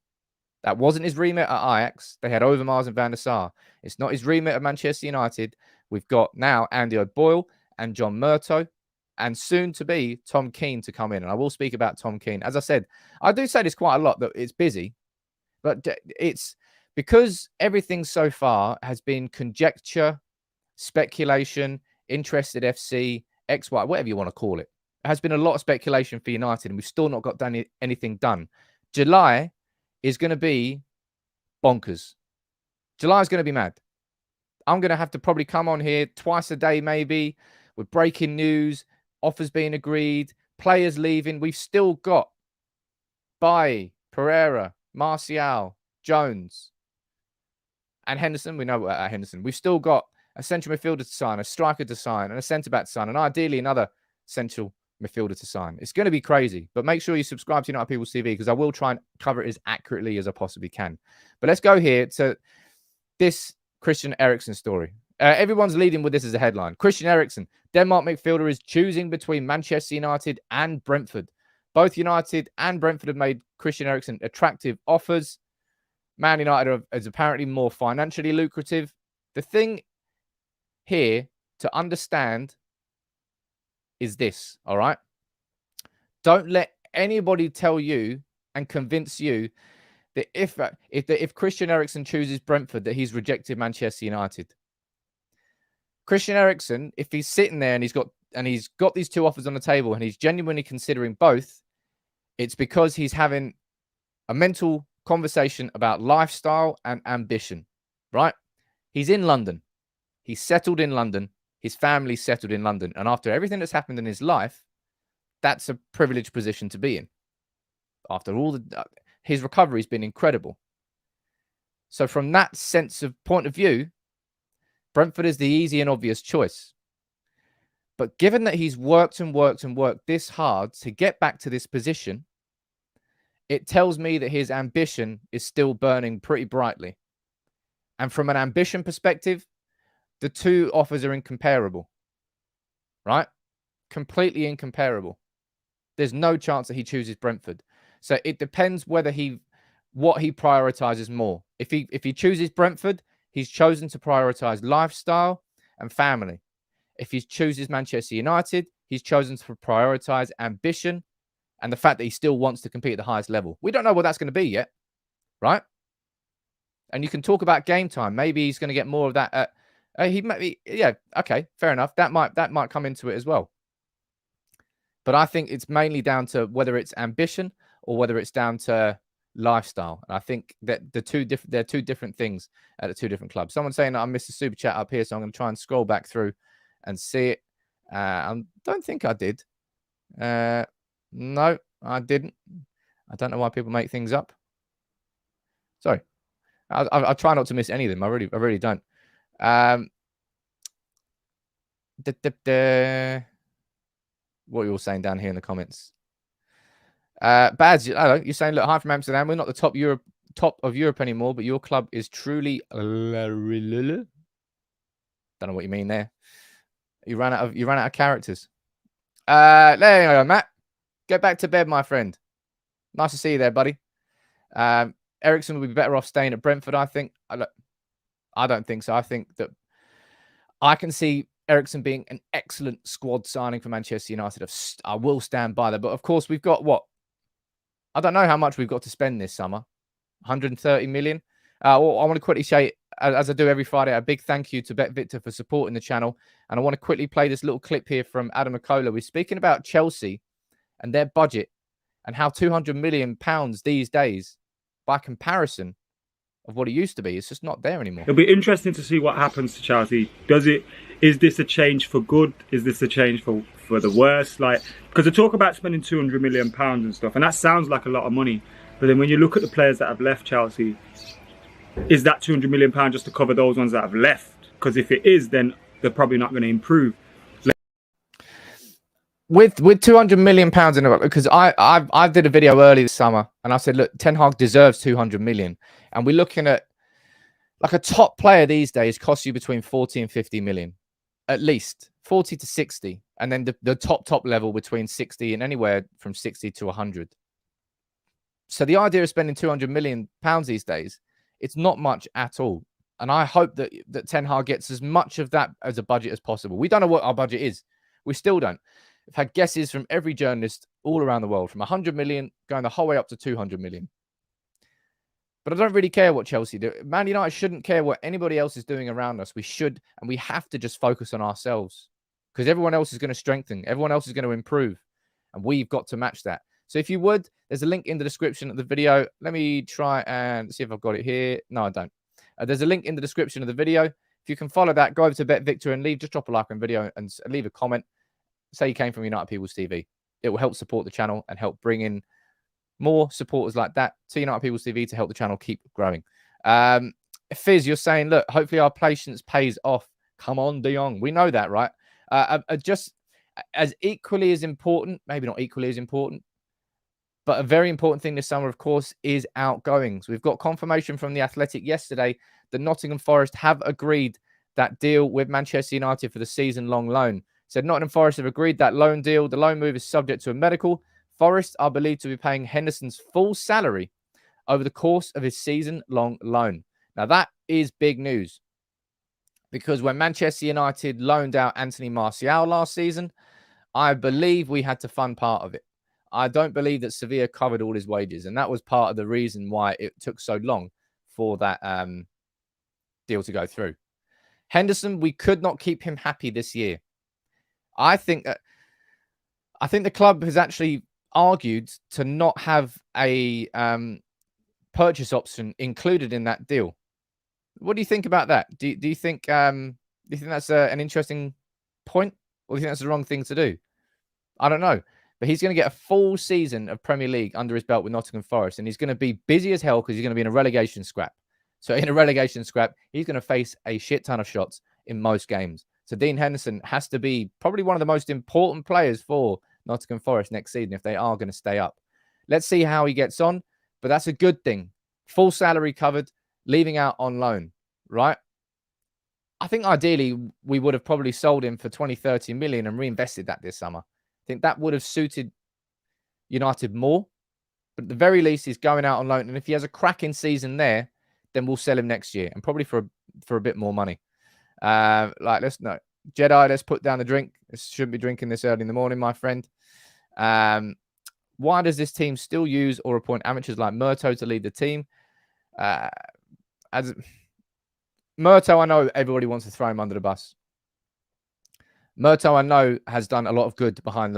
That wasn't his remit at Ajax. They had Overmars and Van der Sar. It's not his remit at Manchester United. We've got now Andy O'Boyle and John Murto and soon to be Tom Keane to come in. And I will speak about Tom Keane. As I said, I do say this quite a lot, that it's busy, but it's because everything so far has been conjecture, speculation, interested FC, XY, whatever you want to call it. There has been a lot of speculation for United and we've still not got anything done. July is going to be bonkers. July is going to be mad. I'm going to have to probably come on here twice a day, maybe, with breaking news, offers being agreed, players leaving. We've still got Bailly, Pereira, Martial, Jones, and Henderson. We know about Henderson. We've still got a central midfielder to sign, a striker to sign, and a centre-back to sign, and ideally another central midfielder to sign. It's going to be crazy, but make sure you subscribe to United People's TV because I will try and cover it as accurately as I possibly can. But let's go here to this Christian Eriksen story. Everyone's leading with this as a headline. Christian Eriksen, Denmark midfielder, is choosing between Manchester United and Brentford. Both United and Brentford have made Christian Eriksen attractive offers. Man United is apparently more financially lucrative. The thing here to understand is this, all right? Don't let anybody tell you and convince you that if Christian Eriksen chooses Brentford, that he's rejected Manchester United. Christian Eriksen, if he's sitting there and he's got these two offers on the table and he's genuinely considering both, it's because he's having a mental conversation about lifestyle and ambition, right? He's in London. He's settled in London. His family's settled in London. And after everything that's happened in his life, that's a privileged position to be in. After all his recovery has been incredible. So from that sense of point of view, Brentford is the easy and obvious choice. But given that he's worked and worked and worked this hard to get back to this position, it tells me that his ambition is still burning pretty brightly. And from an ambition perspective, the two offers are incomparable, right? Completely incomparable. There's no chance that he chooses Brentford. So it depends what he prioritizes more. If he chooses Brentford, he's chosen to prioritize lifestyle and family. If he chooses Manchester United, he's chosen to prioritize ambition and the fact that he still wants to compete at the highest level. We don't know what that's going to be yet, right? And you can talk about game time. Maybe he's going to get more of that. He might be, yeah, okay, fair enough. That might come into it as well. But I think it's mainly down to whether it's ambition or whether it's down to lifestyle. And I think that they're two different things at the two different clubs. Someone's saying that I missed a super chat up here, so I'm going to try and scroll back through and see it. I don't think I did. No, I didn't. I don't know why people make things up. Sorry. I try not to miss any of them. I really don't. What are you all saying down here in the comments? Bads, you're saying, look, hi from Amsterdam. We're not the top of Europe anymore, but your club is truly. Don't know what you mean there. You ran out of characters. There you go, Matt. Get back to bed, my friend. Nice to see you there, buddy. Eriksen will be better off staying at Brentford, I think. I don't think so. I think that I can see Eriksen being an excellent squad signing for Manchester United. I will stand by that. But of course, we've got what? I don't know how much we've got to spend this summer. 130 million. Well, I want to quickly say, as I do every Friday, a big thank you to Bet Victor for supporting the channel. And I want to quickly play this little clip here from Adam Akola. We're speaking about Chelsea and their budget and how £200 million these days, by comparison of what it used to be, it's just not there anymore. It'll be interesting to see what happens to Chelsea. Is this a change for good? Is this a change for the worse? Like, because they talk about spending £200 million and stuff, and that sounds like a lot of money. But then when you look at the players that have left Chelsea, is that £200 million just to cover those ones that have left? Because if it is, then they're probably not going to improve. With £200 million in it, because I did a video early this summer and I said, look, Ten Hag deserves 200 million. And we're looking at like a top player these days costs you between 40 and 50 million, at least 40 to 60. And then the top level between 60 and anywhere from 60 to 100. So the idea of spending £200 million these days, it's not much at all. And I hope that Ten Hag gets as much of that as a budget as possible. We don't know what our budget is. We still don't. I've had guesses from every journalist all around the world, from 100 million going the whole way up to 200 million. But I don't really care what Chelsea do. Man United shouldn't care what anybody else is doing around us. We should, and we have to just focus on ourselves, because everyone else is going to strengthen. Everyone else is going to improve, and we've got to match that. So if you would, there's a link in the description of the video. Let me try and see if I've got it here. No, I don't. There's a link in the description of the video. If you can follow that, go over to Bet Victor and just drop a like on the video and leave a comment. Say you came from United People's TV. It will help support the channel and help bring in more supporters like that to United People's TV to help the channel keep growing. Fizz, you're saying, look, hopefully our patience pays off. Come on, De Jong. We know that, right? Just as equally as important, maybe not equally as important, but a very important thing this summer, of course, is outgoings. We've got confirmation from The Athletic yesterday that Nottingham Forest have agreed that deal with Manchester United for the season-long loan. Said Nottingham Forest have agreed that loan deal. The loan move is subject to a medical. Forest are believed to be paying Henderson's full salary over the course of his season-long loan. Now, that is big news because when Manchester United loaned out Anthony Martial last season, I believe we had to fund part of it. I don't believe that Sevilla covered all his wages, and that was part of the reason why it took so long for that deal to go through. Henderson, we could not keep him happy this year. I think the club has actually argued to not have a purchase option included in that deal. What do you think about that? Do you think that's an interesting point, or do you think that's the wrong thing to do? I don't know, but he's going to get a full season of Premier League under his belt with Nottingham Forest, and he's going to be busy as hell because he's going to be in a relegation scrap. So in a relegation scrap, he's going to face a shit ton of shots in most games. So Dean Henderson has to be probably one of the most important players for Nottingham Forest next season if they are going to stay up. Let's see how he gets on, but that's a good thing. Full salary covered, leaving out on loan, right? I think ideally we would have probably sold him for 20, 30 million and reinvested that this summer. I think that would have suited United more. But at the very least, he's going out on loan. And if he has a cracking season there, then we'll sell him next year and probably for a bit more money. Jedi, let's put down the drink. Shouldn't be drinking this early in the morning, my friend. Why does this team still use or appoint amateurs like Murto to lead the team? As Murto, I know everybody wants to throw him under the bus. Murto, I know, has done a lot of good behind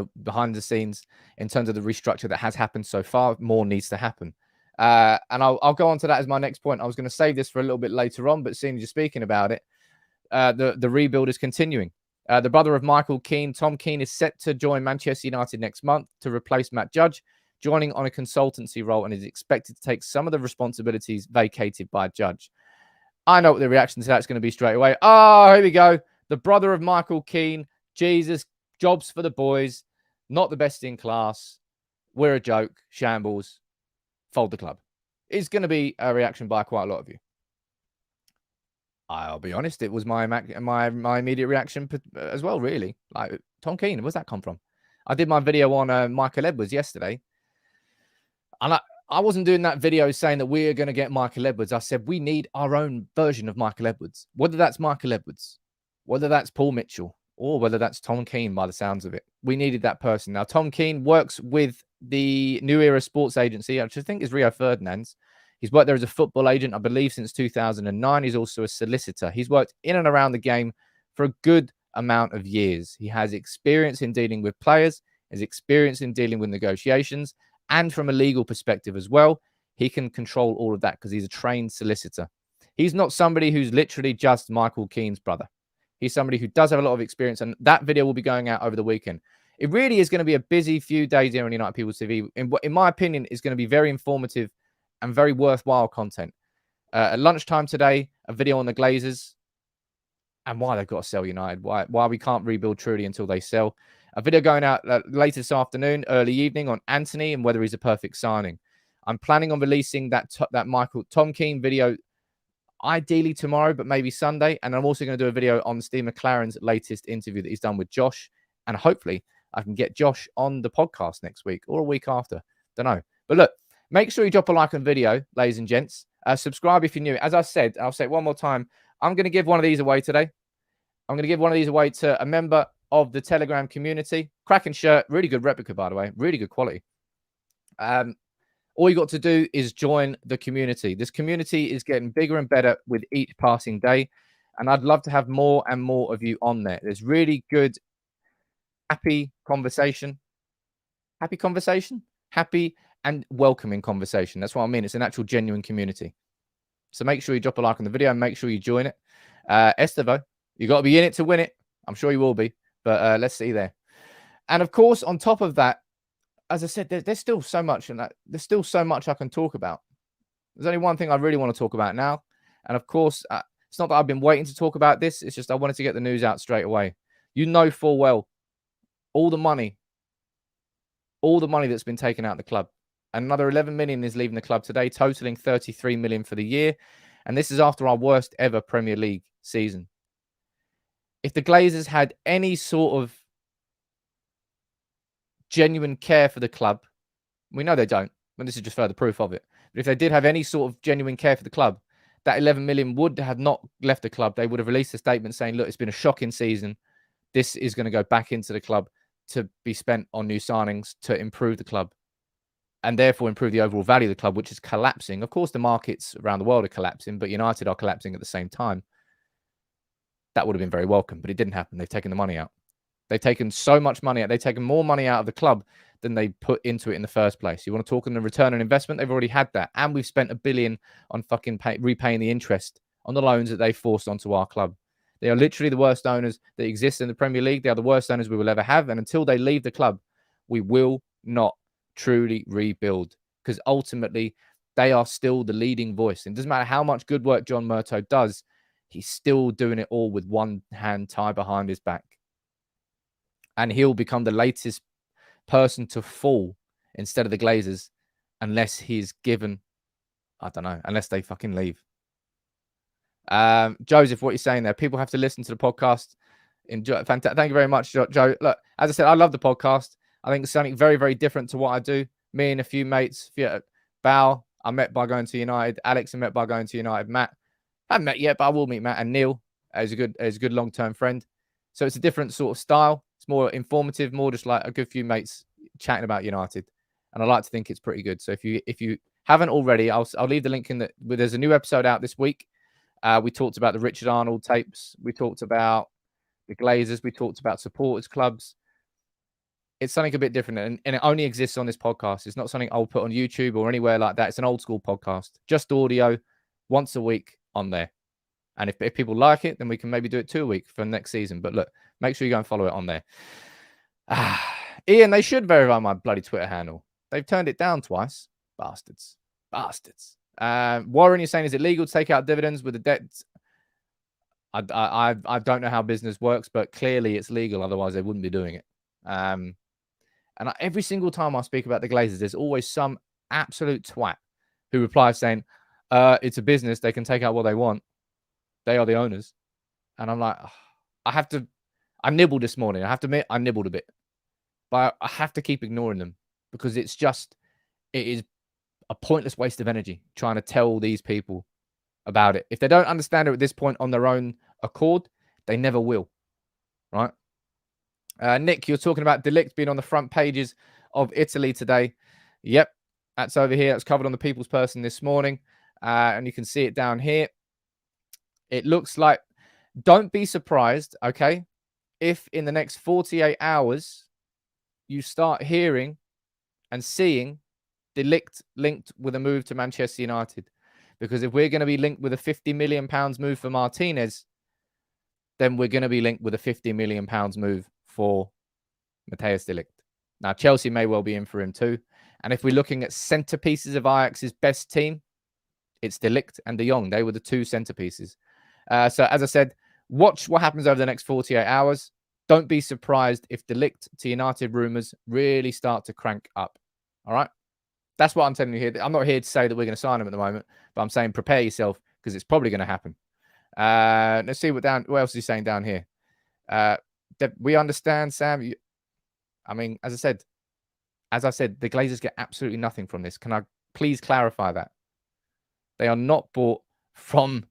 the scenes in terms of the restructure that has happened so far. More needs to happen. And I'll go on to that as my next point. I was going to save this for a little bit later on, but seeing as you're speaking about it, the rebuild is continuing. The brother of Michael Keane, Tom Keane, is set to join Manchester United next month to replace Matt Judge, joining on a consultancy role, and is expected to take some of the responsibilities vacated by Judge. I know what the reaction to that's going to be straight away. Oh, here we go. The brother of Michael Keane. Jesus, jobs for the boys. Not the best in class. We're a joke. Shambles. Fold the club. It's going to be a reaction by quite a lot of you. I'll be honest, it was my immediate reaction as well, really. Like, Tom Keane, where's that come from? I did my video on Michael Edwards yesterday. And I wasn't doing that video saying that we're going to get Michael Edwards. I said we need our own version of Michael Edwards. Whether that's Michael Edwards, whether that's Paul Mitchell, or whether that's Tom Keane by the sounds of it. We needed that person. Now, Tom Keane works with the New Era Sports Agency, which I think is Rio Ferdinand's. He's worked there as a football agent, I believe, since 2009. He's also a solicitor. He's worked in and around the game for a good amount of years. He has experience in dealing with players, has experience in dealing with negotiations, and from a legal perspective as well. He can control all of that because he's a trained solicitor. He's not somebody who's literally just Michael Keane's brother. He's somebody who does have a lot of experience, and that video will be going out over the weekend. It really is going to be a busy few days here on United People TV. In my opinion, it's going to be very informative and very worthwhile content. At lunchtime today, a video on the Glazers and why they've got to sell United, why we can't rebuild truly until they sell. A video going out later this afternoon, early evening, on Antony and whether he's a perfect signing. I'm planning on releasing that Tom Keane video ideally tomorrow, but maybe Sunday. And I'm also going to do a video on Steve McLaren's latest interview that he's done with Josh. And hopefully I can get Josh on the podcast next week or a week after. Don't know. But look, make sure you drop a like on the video, ladies and gents. Subscribe if you're new. As I said, I'll say it one more time. I'm going to give one of these away today. I'm going to give one of these away to a member of the Telegram community. Cracking shirt. Really good replica, by the way. Really good quality. All you got to do is join the community. This community is getting bigger and better with each passing day. And I'd love to have more and more of you on there. There's really good, happy conversation. Happy conversation? Happy and welcoming conversation. That's what I mean. It's an actual genuine community. So make sure you drop a like on the video and make sure you join it. Estevo, you got to be in it to win it. I'm sure you will be. But let's see there. And of course, on top of that, as I said, there's still so much, and there's still so much I can talk about. There's only one thing I really want to talk about now. And of course, it's not that I've been waiting to talk about this. It's just I wanted to get the news out straight away. You know full well all the money that's been taken out of the club. Another 11 million is leaving the club today, totaling 33 million for the year. And this is after our worst ever Premier League season. If the Glazers had any sort of genuine care for the club, we know they don't, but this is just further proof of it. But if they did have any sort of genuine care for the club, that 11 million would have not left the club. They would have released a statement saying, look, it's been a shocking season. This is going to go back into the club to be spent on new signings to improve the club and therefore improve the overall value of the club, which is collapsing. Of course, the markets around the world are collapsing, but United are collapsing at the same time. That would have been very welcome, but it didn't happen. They've taken the money out. They've taken so much money out. They've taken more money out of the club than they put into it in the first place. You want to talk on the return on investment? They've already had that. And we've spent $1 billion on fucking repaying the interest on the loans that they forced onto our club. They are literally the worst owners that exist in the Premier League. They are the worst owners we will ever have. And until they leave the club, we will not truly rebuild, because ultimately they are still the leading voice. And it doesn't matter how much good work John Murtough does, he's still doing it all with one hand tied behind his back. And he'll become the latest person to fall instead of the Glazers unless he's given, I don't know, unless they fucking leave. Joseph, what you're saying there, people have to listen to the podcast. Enjoy. Thank you very much, Joe. Look, as I said, I love the podcast. I think it's something very, very different to what I do. Me and a few mates, Bao, I met by going to United. Alex, I met by going to United. Matt, I haven't met yet, but I will meet Matt. And Neil is a good long-term friend. So it's a different sort of style. It's more informative, more just like a good few mates chatting about United. And I like to think it's pretty good. So if you haven't already, I'll leave the link in the. There's a new episode out this week. We talked about the Richard Arnold tapes. We talked about the Glazers. We talked about supporters clubs. It's something a bit different, and it only exists on this podcast. It's not something I'll put on YouTube or anywhere like that. It's an old school podcast, just audio, once a week on there. And if people like it, then we can maybe do it 2 a week for next season. But look, make sure you go and follow it on there. Ian, they should verify my bloody Twitter handle. They've turned it down twice. Bastards. Warren, you're saying, is it legal to take out dividends with the debt? I don't know how business works, but clearly it's legal. Otherwise, they wouldn't be doing it. And every single time I speak about the Glazers, there's always some absolute twat who replies saying, it's a business. They can take out what they want. They are the owners. And I'm like, I nibbled this morning. I have to admit, I nibbled a bit. But I have to keep ignoring them because it is a pointless waste of energy trying to tell these people about it. If they don't understand it at this point on their own accord, they never will. Right? Nick, you're talking about De Ligt being on the front pages of Italy today. Yep, that's over here. That's covered on the People's Person this morning. And you can see it down here. It looks like, don't be surprised, okay, if in the next 48 hours you start hearing and seeing De Ligt linked with a move to Manchester United. Because if we're going to be linked with a £50 million move for Martinez, then we're going to be linked with a £50 million move for Matthijs De Ligt. Now, Chelsea may well be in for him too. And if we're looking at centerpieces of Ajax's best team, it's De Ligt and De Jong. They were the two centerpieces. So, as I said, watch what happens over the next 48 hours. Don't be surprised if De Ligt to United rumours really start to crank up. All right? That's what I'm telling you here. I'm not here to say that we're going to sign him at the moment, but I'm saying prepare yourself because it's probably going to happen. Let's see what else is he saying down here. We understand, Sam. I mean, as I said, the Glazers get absolutely nothing from this. Can I please clarify that? They are not bought from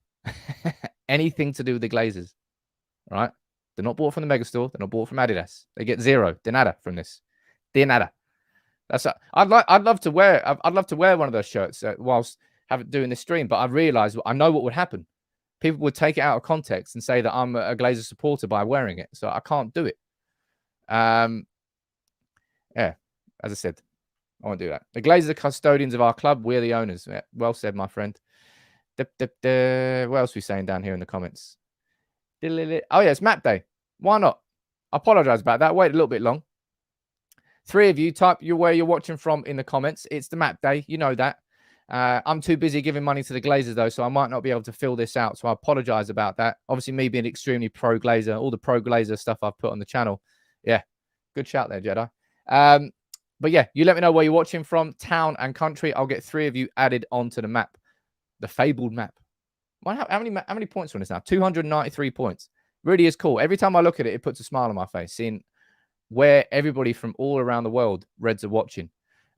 anything to do with the Glazers, right? They're not bought from the megastore. They're not bought from Adidas. They get zero, de nada from this. De nada. I'd love to wear one of those shirts whilst doing this stream, but I realised I know what would happen. People would take it out of context and say that I'm a Glazer supporter by wearing it, so I can't do it. Yeah, as I said, I won't do that. The Glazers are custodians of our club. We're the owners. Yeah, well said, my friend. What else are we saying down here in the comments? Oh yeah, it's map day. Why not? I apologise about that. Wait a little bit long. 3 of you, type where you're watching from in the comments. It's the map day. You know that. I'm too busy giving money to the Glazers, though, so I might not be able to fill this out. So I apologise about that. Obviously, me being extremely pro-Glazer, all the pro-Glazer stuff I've put on the channel. Yeah, good shout there, Jedi. But yeah, you let me know where you're watching from, town and country. I'll get 3 of you added onto the map, the fabled map. How many points on this now? 293 points. Really is cool. Every time I look at it, it puts a smile on my face, seeing where everybody from all around the world Reds are watching.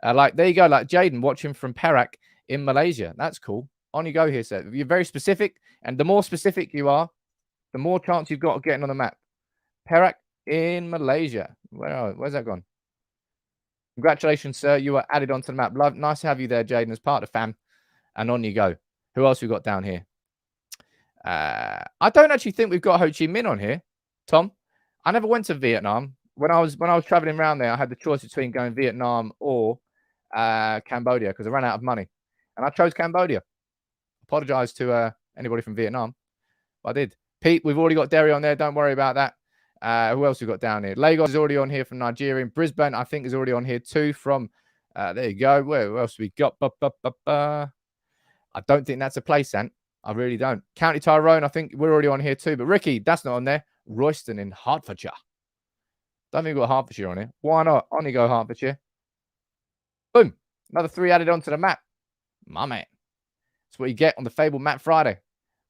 Like, there you go. Like Jaden watching from Perak in Malaysia. That's cool. On you go here, sir. You're very specific, and the more specific you are, the more chance you've got of getting on the map. Perak in Malaysia. Where's that gone? Congratulations, sir. You are added onto the map. Love, nice to have you there, Jaden, as part of the fam. And on you go. Who else we got down here? I don't actually think we've got Ho Chi Minh on here, Tom. I never went to Vietnam. When I was traveling around there, I had the choice between going Vietnam or Cambodia because I ran out of money, and I chose Cambodia. Apologize to anybody from Vietnam, but I did. Pete, we've already got Derry on there. Don't worry about that. Who else we got down here? Lagos is already on here from Nigeria. Brisbane, I think, is already on here too from. There you go. Where else we got? I don't think that's a place, Ant. I really don't. County Tyrone, I think we're already on here too. But Ricky, that's not on there. Royston in Hertfordshire. Don't think we've got Hertfordshire on here. Why not? On you go, Hertfordshire. Boom. Another 3 added onto the map. My man. That's what you get on the Fabled Map Friday.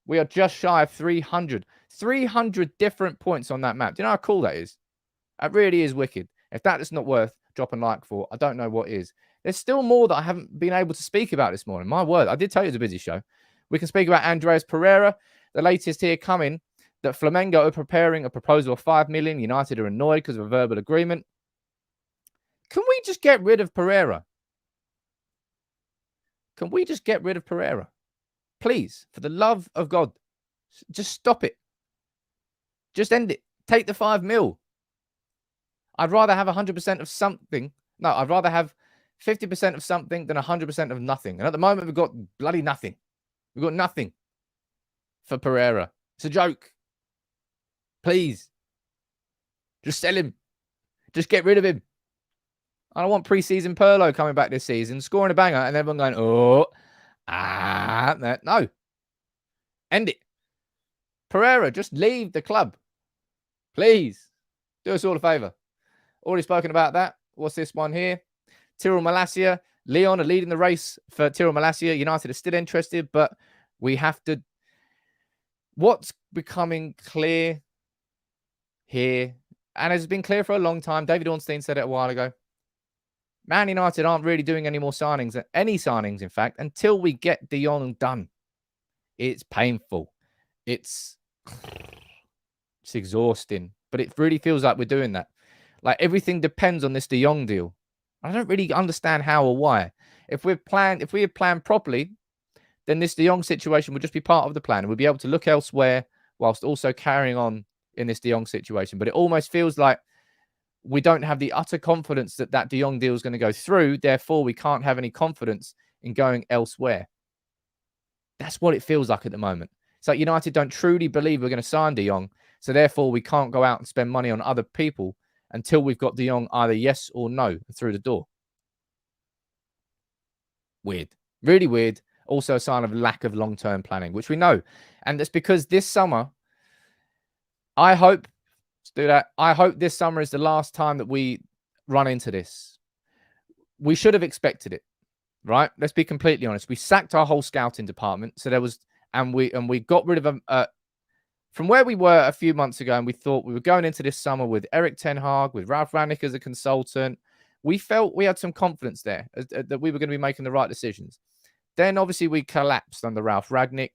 We are just shy of 300. 300 different points on that map. Do you know how cool that is? That really is wicked. If that is not worth dropping like for, I don't know what is. There's still more that I haven't been able to speak about this morning. My word. I did tell you it's a busy show. We can speak about Andreas Pereira. The latest here coming that Flamengo are preparing a proposal of 5 million. United are annoyed because of a verbal agreement. Can we just get rid of Pereira? Can we just get rid of Pereira? Please, for the love of God, just stop it. Just end it. Take the 5 mil. I'd rather have 100% of something. No, I'd rather have 50% of something than 100% of nothing. And at the moment, we've got bloody nothing. We've got nothing for Pereira. It's a joke. Please. Just sell him. Just get rid of him. I don't want pre-season Perlo coming back this season, scoring a banger, and everyone going, no. End it. Pereira, just leave the club. Please. Do us all a favour. Already spoken about that. What's this one here? Tyrrell Malacia. Leon are leading the race for Tyrrell Malacia. United are still interested, but we have to... What's becoming clear here, and it's been clear for a long time, David Ornstein said it a while ago, Man United aren't really doing any more signings, any signings, in fact, until we get De Jong done. It's painful. It's exhausting, but it really feels like we're doing that. Like everything depends on this De Jong deal. I don't really understand how or why. If we had planned properly, then this De Jong situation would just be part of the plan. And we'd be able to look elsewhere whilst also carrying on in this De Jong situation. But it almost feels like we don't have the utter confidence that that De Jong deal is going to go through. Therefore, we can't have any confidence in going elsewhere. That's what it feels like at the moment. It's like United don't truly believe we're going to sign De Jong. So therefore, we can't go out and spend money on other people until we've got De Jong either yes or no through the door. Weird. Really weird. Also a sign of lack of long-term planning, which we know. And that's because this summer, I hope, let's do that. I hope this summer is the last time that we run into this. We should have expected it, right? Let's be completely honest. We sacked our whole scouting department. So there was, and we got rid of them from where we were a few months ago. And we thought we were going into this summer with Erik ten Hag, with Ralf Rangnick as a consultant. We felt we had some confidence there that we were going to be making the right decisions. Then obviously we collapsed under Ralf Rangnick.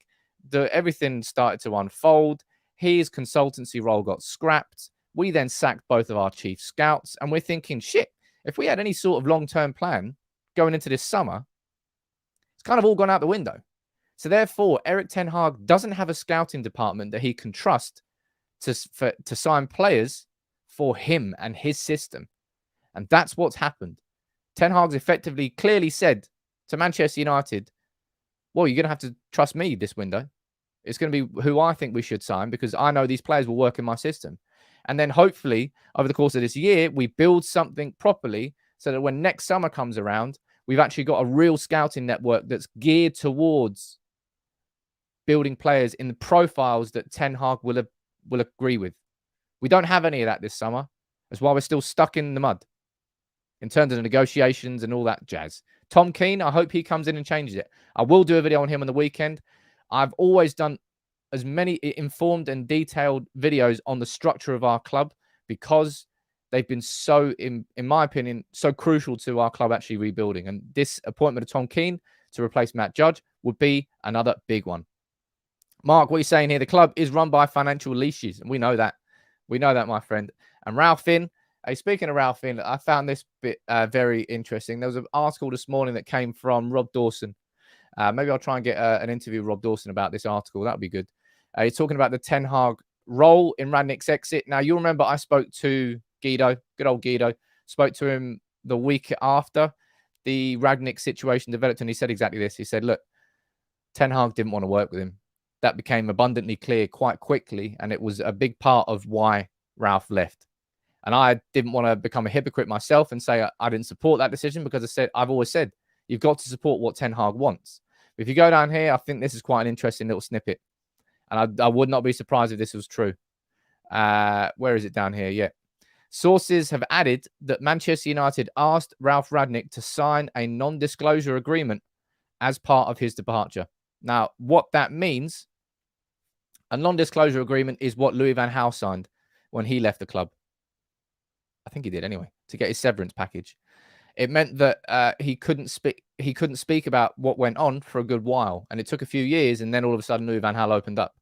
Everything started to unfold. His consultancy role got scrapped. We then sacked both of our chief scouts. And we're thinking, shit, if we had any sort of long-term plan going into this summer, it's kind of all gone out the window. So therefore, Erik ten Hag doesn't have a scouting department that he can trust to sign players for him and his system. And that's what's happened. Ten Hag's effectively clearly said to Manchester United, well, you're going to have to trust me this window. It's going to be who I think we should sign because I know these players will work in my system. And then hopefully over the course of this year, we build something properly so that when next summer comes around, we've actually got a real scouting network that's geared towards building players in the profiles that Ten Hag will agree with. We don't have any of that this summer. That's why we're still stuck in the mud in terms of the negotiations and all that jazz. Tom Keane, I hope he comes in and changes it. I will do a video on him on the weekend. I've always done as many informed and detailed videos on the structure of our club because they've been so, in my opinion, so crucial to our club actually rebuilding. And this appointment of Tom Keane to replace Matt Judge would be another big one. Mark, what are you saying here? The club is run by financial leashes. And we know that. We know that, my friend. And Ralph Finn, speaking of Ralph Finn, I found this bit very interesting. There was an article this morning that came from Rob Dawson. Maybe I'll try and get an interview with Rob Dawson about this article. That would be good. He's talking about the Ten Hag role in Radnick's exit. Now, you'll remember I spoke to Guido, good old Guido, spoke to him the week after the Radnick situation developed, and he said exactly this. He said, look, Ten Hag didn't want to work with him. That became abundantly clear quite quickly, and it was a big part of why Ralph left. And I didn't want to become a hypocrite myself and say I didn't support that decision, because I've always said you've got to support what Ten Hag wants. If you go down here, I think this is quite an interesting little snippet. And I would not be surprised if this was true. Where is it down here? Yeah. Sources have added that Manchester United asked Ralph Radnick to sign a non-disclosure agreement as part of his departure. Now, what that means, a non-disclosure agreement is what Louis van Gaal signed when he left the club. I think he did anyway, to get his severance package. It meant that he couldn't speak about what went on for a good while. And it took a few years, and then all of a sudden Louis van Gaal opened up.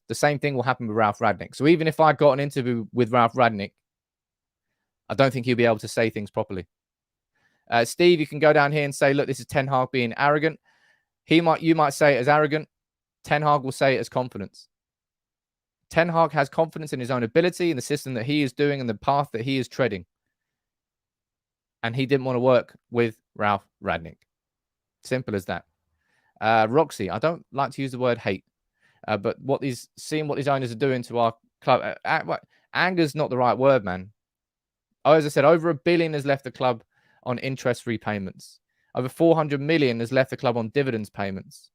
The same thing will happen with Ralph Radnick. So even if I got an interview with Ralph Radnick, I don't think he'll be able to say things properly. Steve, you can go down here and say, look, this is Ten Hag being arrogant. You might say it as arrogant. Ten Hag will say it as confidence. Ten Hag has confidence in his own ability, in the system that he is doing, and the path that he is treading. And he didn't want to work with Ralph Radnick. Simple as that. Roxy, I don't like to use the word hate, but seeing what these owners are doing to our club, anger's not the right word, man. As I said, over $1 billion has left the club on interest repayments. Over 400 million has left the club on dividends payments.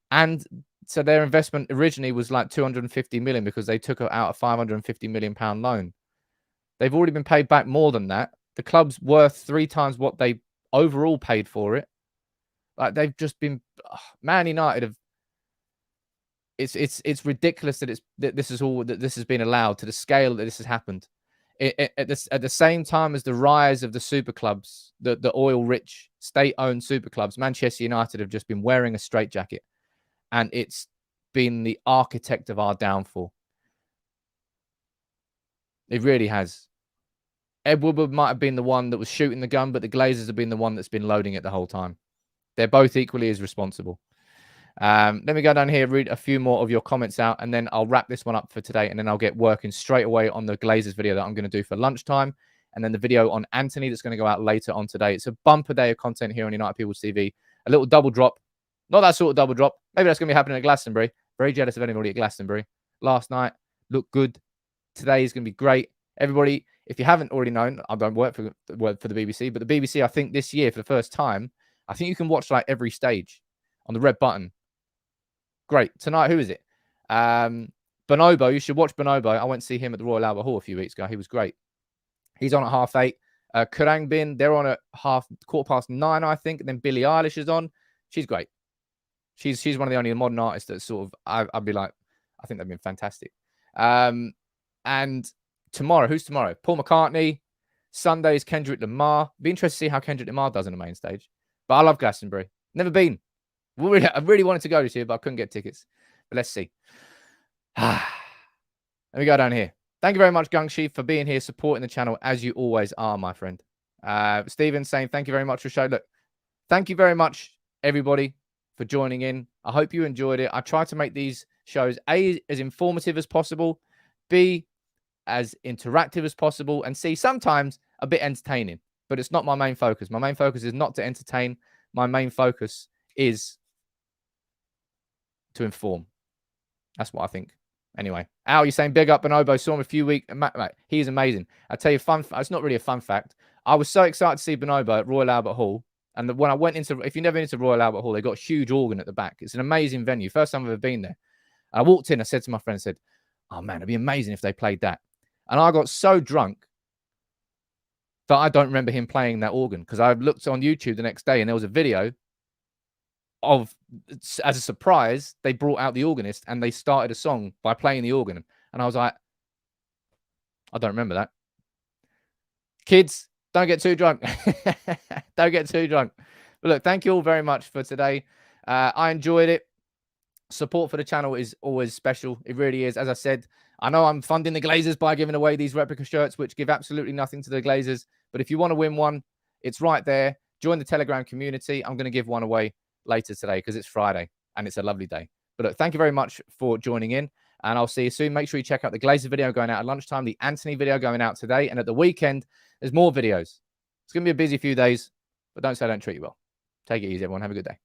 And so their investment originally was like 250 million because they took out a 550 million pound loan. They've already been paid back more than that. The club's worth 3 times what they overall paid for it. Like, they've just been Man United have. It's ridiculous that this has been allowed to the scale that this has happened. At the same time as the rise of the super clubs, the oil-rich, state-owned super clubs, Manchester United have just been wearing a straitjacket, and it's been the architect of our downfall. It really has. Ed Woodward might have been the one that was shooting the gun, but the Glazers have been the one that's been loading it the whole time. They're both equally as responsible. Let me go down here, read a few more of your comments out, and then I'll wrap this one up for today, and then I'll get working straight away on the Glazers video that I'm going to do for lunchtime, and then the video on Antony that's going to go out later on today. It's a bumper day of content here on United People's TV. A little double drop. Not that sort of double drop. Maybe that's going to be happening at Glastonbury. Very jealous of anybody at Glastonbury. Last night looked good. Today is going to be great. Everybody, if you haven't already known, I don't work for the BBC, but the BBC, I think this year, for the first time, I think you can watch like every stage on the red button. Great. Tonight, who is it? Bonobo. You should watch Bonobo. I went to see him at the Royal Albert Hall a few weeks ago. He was great. He's on at 8:30. Kurangbin, they're on at 9:15, I think. And then Billie Eilish is on. She's great. She's one of the only modern artists that sort of, I'd be like, I think they've been fantastic. And tomorrow, who's tomorrow? Paul McCartney. Sunday is Kendrick Lamar. Be interested to see how Kendrick Lamar does on the main stage. But I love Glastonbury. Never been. I really wanted to go this year, but I couldn't get tickets. But let's see. Let me go down here. Thank you very much, Gungshi, for being here, supporting the channel, as you always are, my friend. Stephen saying thank you very much for the show. Look, thank you very much, everybody, for joining in. I hope you enjoyed it. I try to make these shows, A, as informative as possible, B, as interactive as possible, and C, sometimes a bit entertaining. But it's not my main focus. My main focus is not to entertain. My main focus is to inform. That's what I think. Anyway, Al, you're saying big up Bonobo. Saw him a few weeks. He's amazing. I tell you, it's not really a fun fact. I was so excited to see Bonobo at Royal Albert Hall. And when I went into, if you've never been to Royal Albert Hall, they got a huge organ at the back. It's an amazing venue. First time I've ever been there. I walked in. I said to my friend, I said, "Oh man, it'd be amazing if they played that." And I got so drunk that I don't remember him playing that organ, because I looked on YouTube the next day and there was a video of, as a surprise, they brought out the organist and they started a song by playing the organ. And I was like, I don't remember that. Kids, don't get too drunk. Don't get too drunk. But look, thank you all very much for today. I enjoyed it. Support for the channel is always special. It really is. As I said, I know I'm funding the Glazers by giving away these replica shirts, which give absolutely nothing to the Glazers. But if you want to win one, it's right there. Join the Telegram community. I'm going to give one away later today because it's Friday and it's a lovely day. But look, thank you very much for joining in, and I'll see you soon. Make sure you check out the Glazer video going out at lunchtime, the Antony video going out today, and at the weekend, there's more videos. It's going to be a busy few days, but don't say I don't treat you well. Take it easy, everyone. Have a good day.